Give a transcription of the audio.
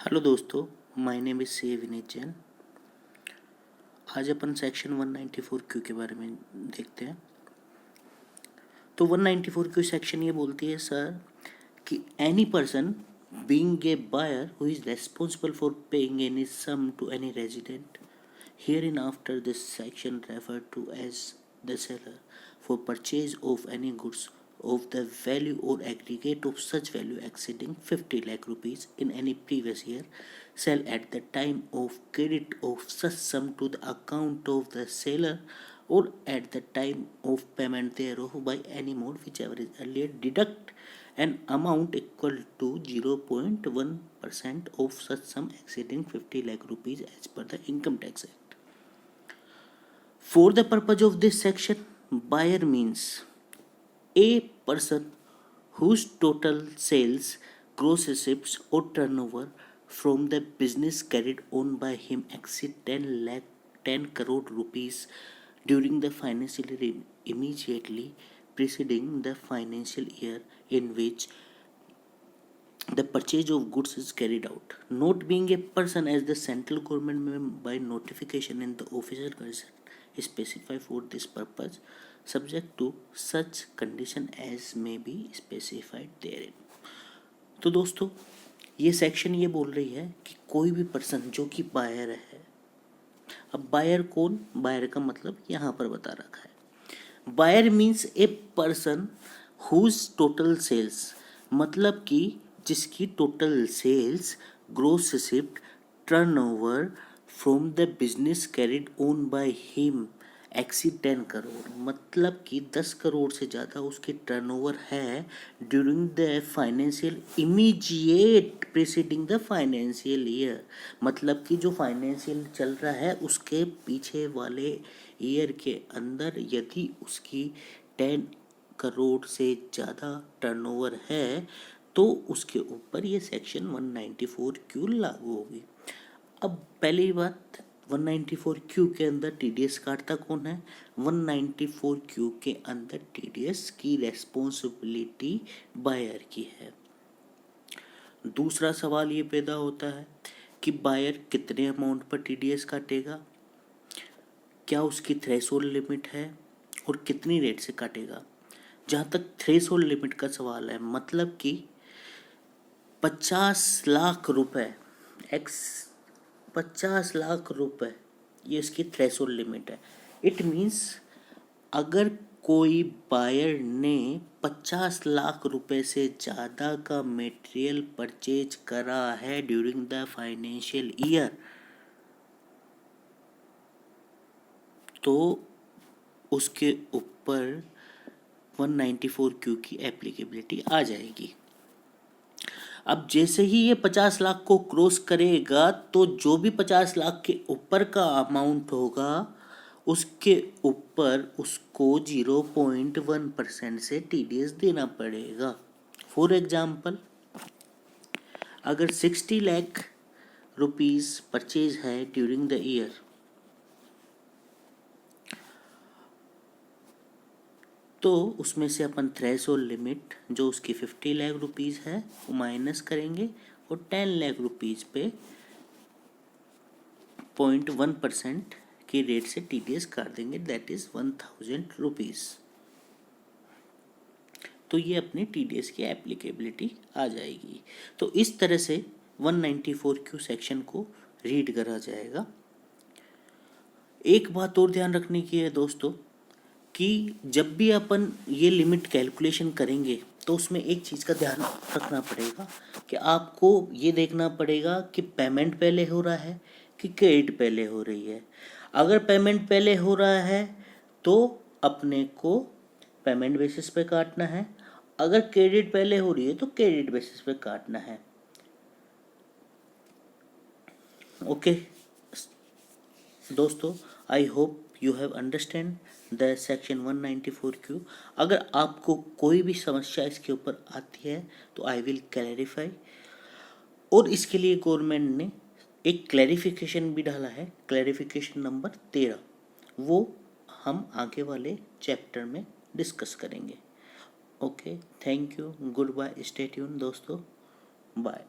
Hello दोस्तों, my name is C Vineet Jain. आज अपन सेक्शन 194 क्यू के बारे में देखते हैं। तो 194 क्यू सेक्शन ये बोलती है सर कि any person being a buyer who is responsible for paying any sum to any resident herein after this section refer to as the seller for purchase of any goods of the value or aggregate of such value exceeding 50 lakh rupees in any previous year shall at the time of credit of such sum to the account of the seller or at the time of payment thereof by any mode whichever is earlier deduct an amount equal to 0.1% of such sum exceeding 50 lakh rupees as per the income tax act. For the purpose of this section, buyer means a person whose total sales, gross receipts or turnover from the business carried on by him exceed 10 crore rupees during the financial year immediately preceding the financial year in which the purchase of goods is carried out, not being a person as the central government may by notification in the official gazette specify for this purpose, subject to such condition as may be specified therein. तो दोस्तों, ये section ये बोल रही है कि कोई भी पर्सन जो कि बायर है। अब बायर कौन? बायर का मतलब यहाँ पर बता रखा है। Buyer means a person whose total sales, मतलब कि जिसकी total sales, gross receipt, turnover from the business carried on by him exceed 10 crore, मतलब कि 10 करोड़ से ज़्यादा उसकी टर्नओवर है during the financial immediate preceding the financial year, मतलब कि जो फाइनेंशियल चल रहा है उसके पीछे वाले ईयर के अंदर यदि उसकी 10 करोड़ से ज़्यादा टर्नओवर है तो उसके ऊपर ये सेक्शन 194 क्यू लागू होगी। अब पहली बात, 194 क्यू के अंदर टीडीएस काटता कौन है? 194 क्यू के अंदर टीडीएस की रेस्पॉन्सिबिलिटी बायर की है। दूसरा सवाल ये पैदा होता है कि बायर कितने अमाउंट पर टीडीएस काटेगा, क्या उसकी थ्रेशोल्ड लिमिट है और कितनी रेट से काटेगा। जहाँ तक थ्रेशोल्ड लिमिट का सवाल है, मतलब कि 50 लाख रुपए 50 लाख रुपए ये इसकी थ्रेशोल्ड लिमिट है। इट मीन्स अगर कोई बायर ने 50 लाख रुपए से ज़्यादा का मटेरियल परचेज करा है ड्यूरिंग द फाइनेंशियल ईयर, तो उसके ऊपर 194 क्यू की एप्लीकेबिलिटी आ जाएगी। अब जैसे ही ये 50 लाख को क्रॉस करेगा तो जो भी 50 लाख के ऊपर का अमाउंट होगा उसके ऊपर उसको 0.1% से टीडीएस देना पड़ेगा। फॉर एग्जाम्पल, अगर 60 लाख रुपीस परचेज है ड्यूरिंग द ईयर, तो उसमें से अपन थ्रेशोल्ड लिमिट जो उसकी 50 लाख रुपीज़ है वो माइनस करेंगे और 10 लाख रुपीज़ पे 0.1% की रेट से टीडीएस काट देंगे, दैट इज़ 1000 रुपीज़। तो ये अपनी टीडीएस की एप्लीकेबिलिटी आ जाएगी। तो इस तरह से 194 क्यू सेक्शन को रीड करा जाएगा। एक बात और ध्यान रखने की है दोस्तों कि जब भी अपन ये लिमिट कैलकुलेशन करेंगे तो उसमें एक चीज़ का ध्यान रखना पड़ेगा कि आपको ये देखना पड़ेगा कि पेमेंट पहले हो रहा है कि क्रेडिट पहले हो रही है। अगर पेमेंट पहले हो रहा है तो अपने को पेमेंट बेसिस पे काटना है, अगर क्रेडिट पहले हो रही है तो क्रेडिट बेसिस पे काटना है। ओके दोस्तों, I hope you have understand the section 194 Q. अगर आपको कोई भी समस्या इसके ऊपर आती है तो आई विल क्लैरिफाई, और इसके लिए गवर्नमेंट ने एक क्लैरिफिकेशन भी डाला है, क्लैरिफिकेशन नंबर 13, वो हम आगे वाले चैप्टर में डिस्कस करेंगे। Okay, thank you, goodbye, stay tune दोस्तों, बाय।